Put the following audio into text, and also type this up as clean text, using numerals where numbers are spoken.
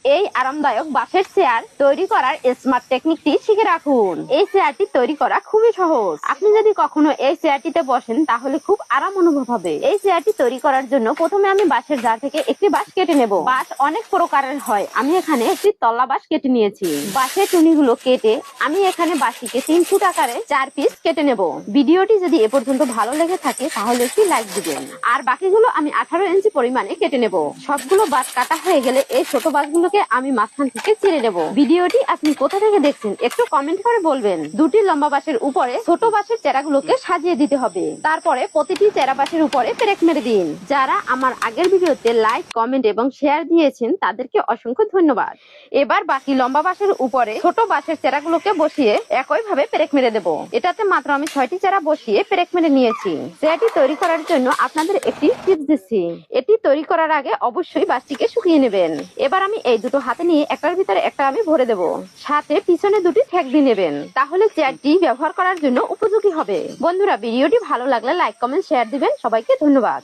এই আরামদায়ক বাঁশের চেয়ার তৈরি করার স্মার্ট টেকনিকটি শিখে রাখুন। এই চেয়ারটি তৈরি করা খুবই সহজ। আপনি যদি কখনো এই চেয়ারটিতে বসেন তাহলে খুব আরাম অনুভব হবে। এই চেয়ারটি তৈরি করার জন্য প্রথমে আমি বাঁশের জার থেকে একটি বাঁশ কেটে নেব। বাঁশ অনেক প্রকারের হয়, আমি এখানে একটি তল্লা বাঁশ কেটে নিয়েছি। বাঁশের টুনিগুলো কেটে আমি এখানে বাঁশটিকে 3 ফুট আকারে 4 পিস কেটে নেব। ভিডিওটি যদি এ পর্যন্ত ভালো লেগে থাকে তাহলে একটি লাইক দিবেন। আর বাকিগুলো আমি 18 ইঞ্চি পরিমাণে কেটে নেব। সবগুলো বাঁশ কাটা হয়ে গেলে এই ছোট বাঁশগুলোকে আমি মাঝখান থেকে চিড়ে নেব। ভিডিওটি আপনি কোথা থেকে দেখছেন একটু কমেন্ট করে বলবেন। দুটি লম্বা বাঁশের উপরে ছোট বাঁশের চেরাগুলোকে সাজিয়ে দিতে হবে। তারপরে প্রতিটি চেরা বাঁশের উপরে পেরেক মেরে দিন। যারা আমার আগের ভিডিওতে লাইক, কমেন্ট এবং শেয়ার দিয়েছেন তাদেরকে অসংখ্য ধন্যবাদ। এবার বাকি লম্বা বাঁশের উপরে ছোট বাঁশের চেরাগুলোকে বসিয়ে একইভাবে পেরেক মেরে দেব। এটাতে মাত্র আমি 6টি চেরা বসিয়ে পেরেক মেরে নিয়েছি। চেয়ারটি তৈরি করার জন্য আপনাদের একটি টিপস দিচ্ছি। এটি তৈরি করার আগে অবশ্যই বাঁশটিকে শুকিয়ে নেবেন। এবার আমি এই দুটো হাতে নিয়ে একটার ভিতরে একটা আমি ভরে দেব। সাথে পিছনে দুটি ঠেক দিয়ে নেবেন, তাহলে চেয়ারটি ব্যবহার করার জন্য উপযোগী হবে। বন্ধুরা, ভিডিওটি ভালো লাগলে লাইক, কমেন্ট, শেয়ার দিবেন। সবাইকে ধন্যবাদ।